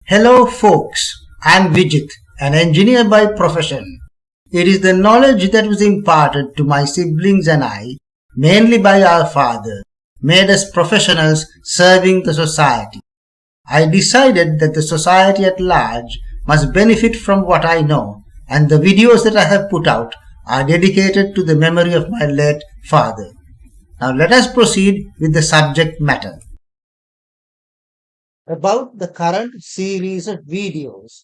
Hello folks, I'm Vijit, an engineer by profession. It is the knowledge that was imparted to my siblings and I, mainly by our father, made us professionals serving the society. I decided that the society at large must benefit from what I know, and the videos that I have put out are dedicated to the memory of my late father. Now let us proceed with the subject matter. About the current series of videos,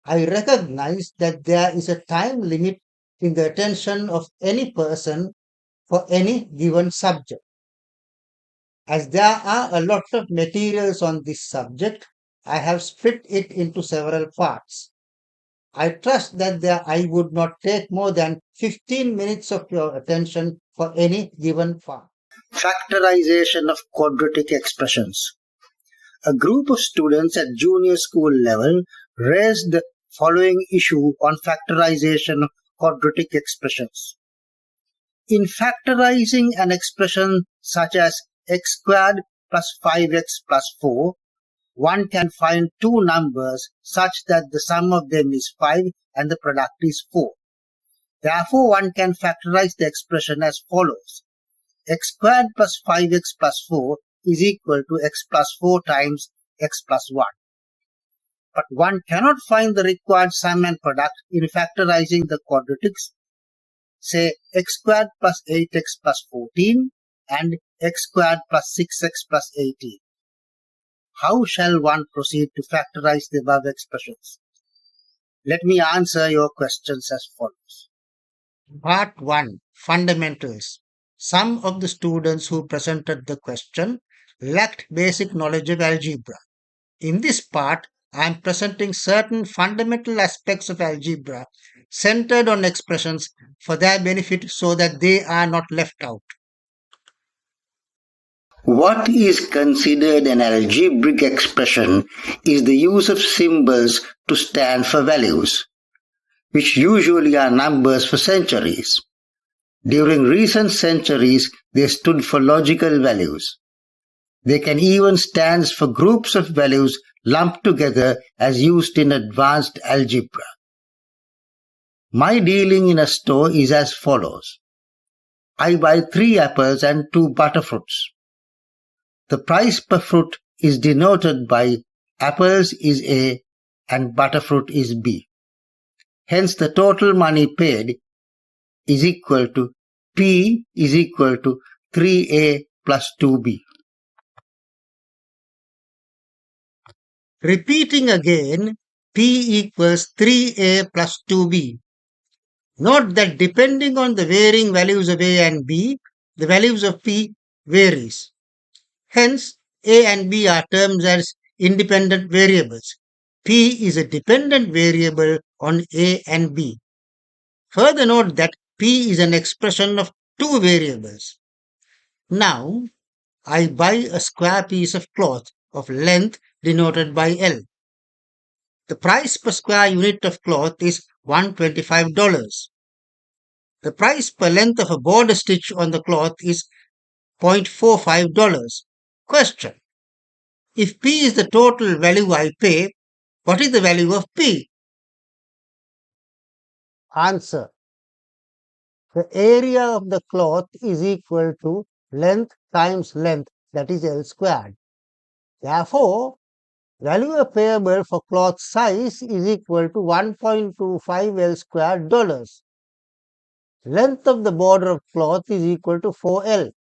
I recognize that there is a time limit in the attention of any person for any given subject. As there are a lot of materials on this subject, I have split it into several parts. I trust that I would not take more than 15 minutes of your attention for any given part. Factorization of quadratic expressions. A group of students at junior school level raised the following issue on factorization of quadratic expressions. In factorizing an expression such as x squared plus 5x plus 4, one can find two numbers such that the sum of them is 5 and the product is 4. Therefore, one can factorize the expression as follows. X squared plus 5x plus 4 is equal to x plus 4 times x plus 1. But one cannot find the required sum and product in factorizing the quadratics, say x squared plus 8x plus 14 and x squared plus 6x plus 18. How shall one proceed to factorize the above expressions? Let me answer your questions as follows. Part 1. Fundamentals. Some of the students who presented the question lacked basic knowledge of algebra. In this part, I am presenting certain fundamental aspects of algebra centered on expressions for their benefit so that they are not left out. What is considered an algebraic expression is the use of symbols to stand for values, which usually are numbers for centuries. During recent centuries, they stood for logical values. They can even stand for groups of values lumped together as used in advanced algebra. My dealing in a store is as follows. I buy 3 apples and 2 butterfruits. The price per fruit is denoted by apples is A and butterfruit is B. Hence the total money paid is equal to P is equal to 3A plus 2B. Repeating again, P equals 3A plus 2B. Note that depending on the varying values of A and B, the values of P varies. Hence, A and B are termed as independent variables. P is a dependent variable on A and B. Further note that P is an expression of two variables. Now, I buy a square piece of cloth of length denoted by L. The price per square unit of cloth is $125. The price per length of a border stitch on the cloth is $0.45. Question. If P is the total value I pay, what is the value of P? Answer. The area of the cloth is equal to length times length, that is L squared. Therefore, value payable for cloth size is equal to 1.25 L squared dollars. Length of the border of cloth is equal to 4L.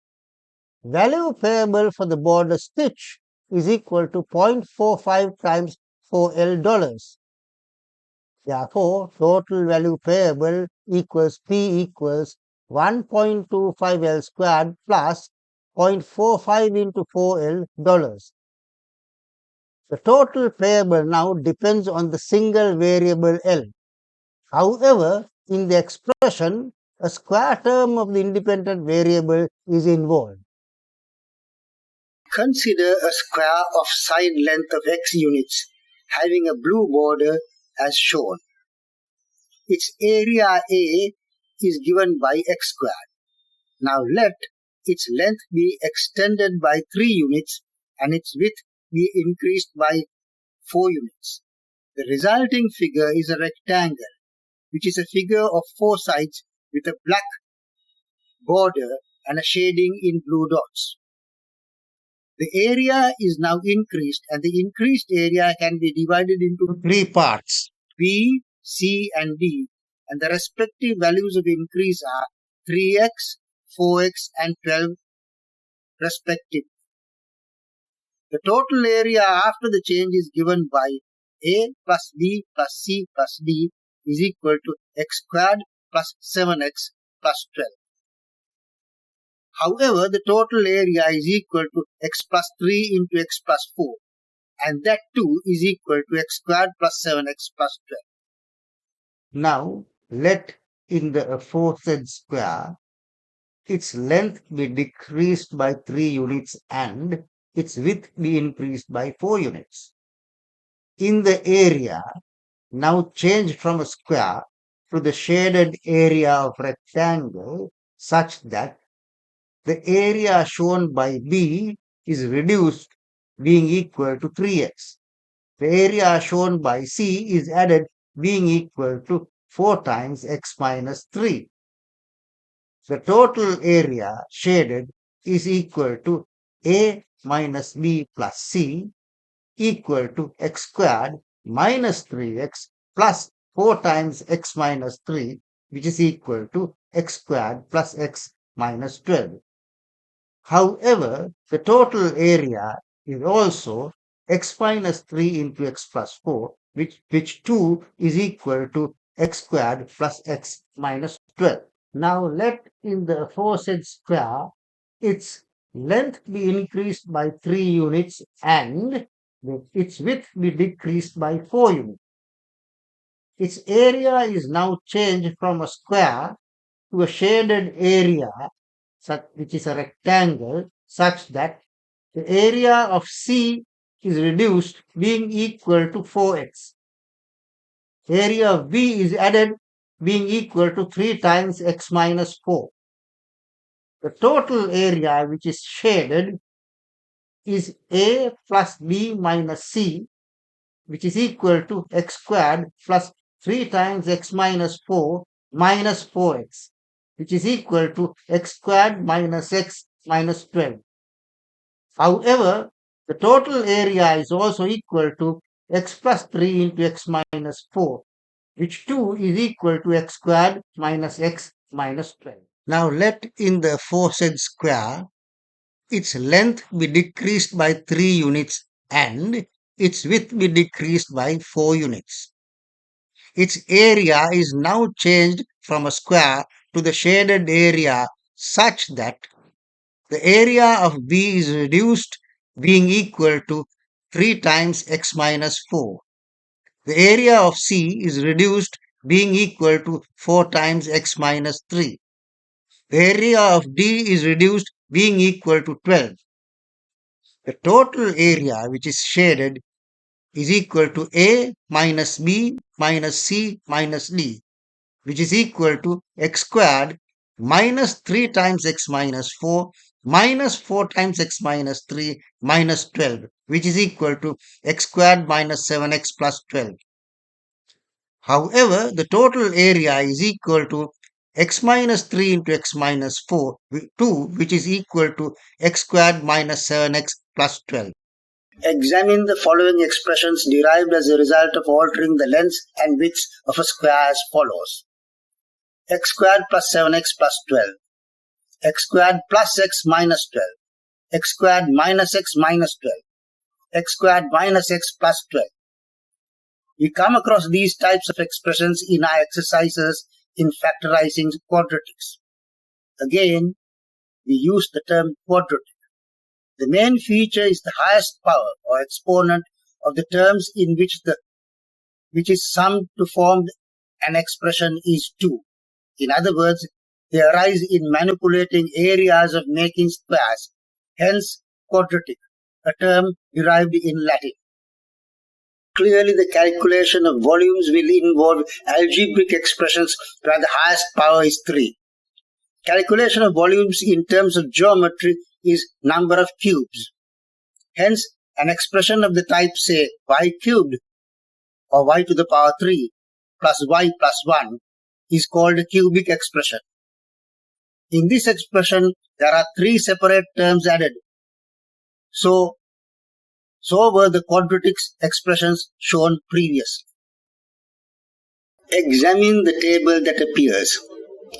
Value payable for the border stitch is equal to 0.45 times 4L dollars. Therefore, total value payable equals P equals 1.25 L squared plus 0.45 into 4L dollars. The total payable now depends on the single variable L. However, in the expression, a square term of the independent variable is involved. Consider a square of side length of x units having a blue border as shown. Its area A is given by x squared. Now let its length be extended by 3 units and its width be increased by 4 units. The resulting figure is a rectangle, which is a figure of 4 sides with a black border and a shading in blue dots. The area is now increased, and the increased area can be divided into 3 parts: B, C, and D, and the respective values of increase are 3x, 4x, and 12 respectively. The total area after the change is given by A plus B plus C plus D is equal to x squared plus 7x plus 12. However, the total area is equal to x plus 3 into x plus 4, and that too is equal to x squared plus 7x plus 12. Now, let in the aforesaid square its length be decreased by 3 units and its width be increased by 4 units. In the area, now change from a square to the shaded area of rectangle such that the area shown by B is reduced, being equal to 3x. The area shown by C is added, being equal to 4 times x minus 3. The total area shaded is equal to A minus B plus C equal to x squared minus 3x plus 4 times x minus 3, which is equal to x squared plus x minus 12. However, the total area is also x minus 3 into x plus 4, which too is equal to x squared plus x minus 12. Now let in the aforesaid square its length be increased by 3 units and its width be decreased by 4 units. Its area is now changed from a square to a shaded area, which is a rectangle, such that the area of C is reduced, being equal to 4x. Area of B is added, being equal to 3 times x minus 4. The total area which is shaded is A plus B minus C, which is equal to x squared plus 3 times x minus 4 minus 4x, which is equal to x squared minus x minus 12. However, the total area is also equal to x plus 3 into x minus 4, which too is equal to x squared minus x minus 12. Now let in the aforesaid square its length be decreased by 3 units and its width be decreased by 4 units. Its area is now changed from a square to the shaded area such that the area of B is reduced, being equal to 3 times x minus 4. The area of C is reduced, being equal to 4 times x minus 3. The area of D is reduced, being equal to 12. The total area which is shaded is equal to A minus B minus C minus D, which is equal to x squared minus 3 times x minus 4 minus 4 times x minus 3 minus 12, which is equal to x squared minus 7x plus 12. However, the total area is equal to x minus 3 into x minus 4, 2, which is equal to x squared minus 7x plus 12. Examine the following expressions derived as a result of altering the length and width of a square as follows. X squared plus 7x plus 12, x squared plus x minus 12, x squared minus x minus 12, x squared minus x plus 12. We come across these types of expressions in our exercises in factorizing quadratics. Again, we use the term quadratic. The main feature is the highest power or exponent of the terms in which is summed to form an expression is 2. In other words, they arise in manipulating areas of making squares, hence quadratic, a term derived in Latin. Clearly, the calculation of volumes will involve algebraic expressions where the highest power is 3. Calculation of volumes in terms of geometry is number of cubes. Hence, An expression of the type, say, y cubed or y to the power 3 plus y plus 1 is called a cubic expression. In this expression, there are three separate terms added. So were the quadratic expressions shown previously. Examine the table that appears.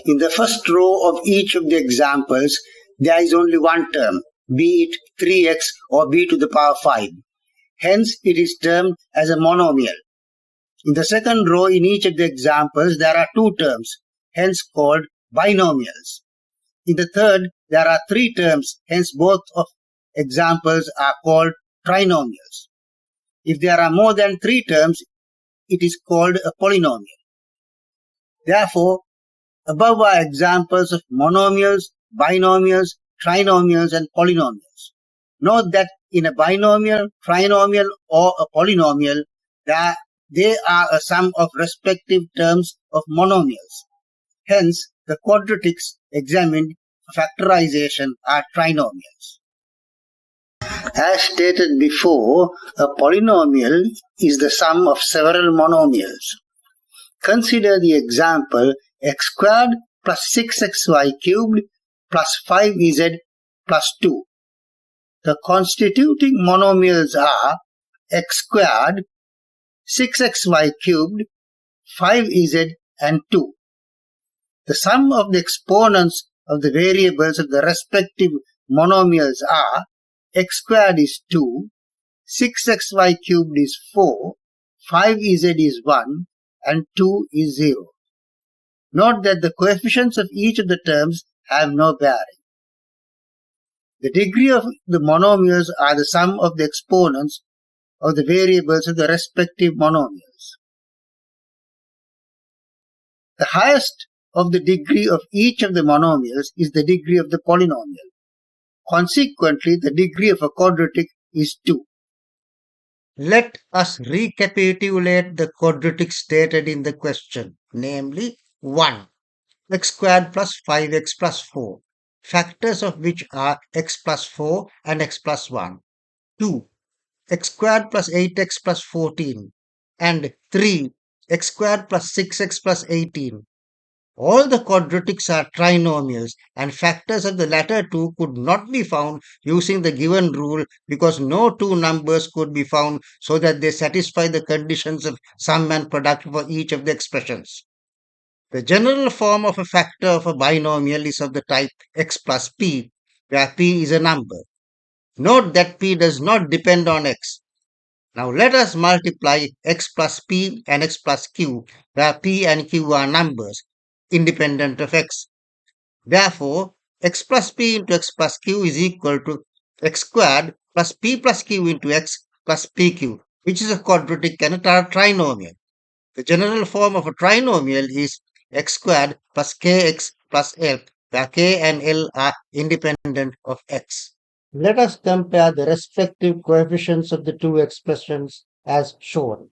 In the first row of each of the examples, there is only one term, be it 3x or b to the power 5. Hence, it is termed as a monomial. In the second row in each of the examples, there are two terms, hence called binomials. In the third, there are three terms, hence both of examples are called trinomials. If there are more than three terms, it is called a polynomial. Therefore, above are examples of monomials, binomials, trinomials, and polynomials. Note that in a binomial, trinomial, or a polynomial, they are a sum of respective terms of monomials. Hence, the quadratics examined for factorization are trinomials. As stated before, a polynomial is the sum of several monomials. Consider the example x squared plus 6xy cubed plus 5z plus 2. The constituting monomials are x squared, 6xy cubed, 5z and 2. The sum of the exponents of the variables of the respective monomials are x squared is 2, 6xy cubed is 4, 5z is 1, and 2 is 0. Note that the coefficients of each of the terms have no bearing. The degree of the monomials are the sum of the exponents of the variables of the respective monomials. The highest of the degree of each of the monomials is the degree of the polynomial. Consequently, the degree of a quadratic is 2. Let us recapitulate the quadratic stated in the question, namely 1. X squared plus 5x plus 4, factors of which are x plus 4 and x plus 1. 2. X squared plus 8x plus 14, and 3. X squared plus 6x plus 18. All the quadratics are trinomials, and factors of the latter two could not be found using the given rule because no two numbers could be found so that they satisfy the conditions of sum and product for each of the expressions. The general form of a factor of a binomial is of the type x plus p, where p is a number. Note that p does not depend on x. Now let us multiply x plus p and x plus q, where p and q are numbers, independent of x. Therefore, x plus p into x plus q is equal to x squared plus p plus q into x plus pq, which is a quadratic and a trinomial. The general form of a trinomial is x squared plus kx plus l, where k and l are independent of x. Let us compare the respective coefficients of the two expressions as shown.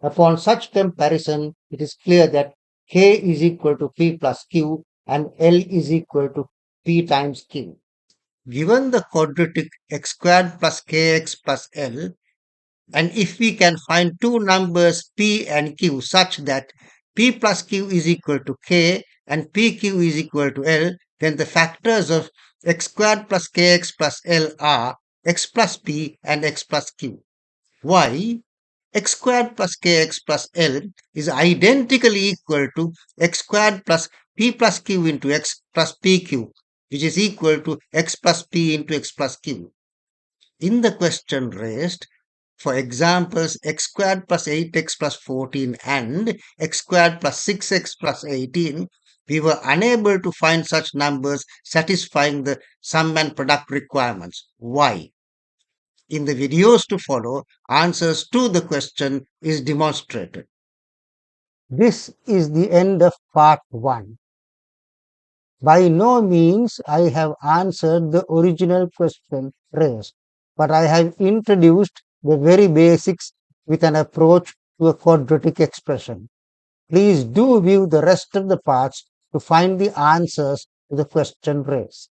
Upon such comparison, it is clear that k is equal to p plus q and l is equal to p times q. Given the quadratic x squared plus kx plus l, and if we can find two numbers p and q such that p plus q is equal to k and pq is equal to l, then the factors of x squared plus kx plus l are x plus p and x plus q. Why? X squared plus kx plus l is identically equal to x squared plus p plus q into x plus pq, which is equal to x plus p into x plus q. In the question raised, for examples x squared plus 8x plus 14 and x squared plus 6x plus 18, we were unable to find such numbers satisfying the sum and product requirements. Why? In the videos to follow, answers to the question is demonstrated. This is the end of part 1. By no means I have answered the original question raised, but I have introduced the very basics with an approach to a quadratic expression. Please do view the rest of the parts to find the answers to the question raised.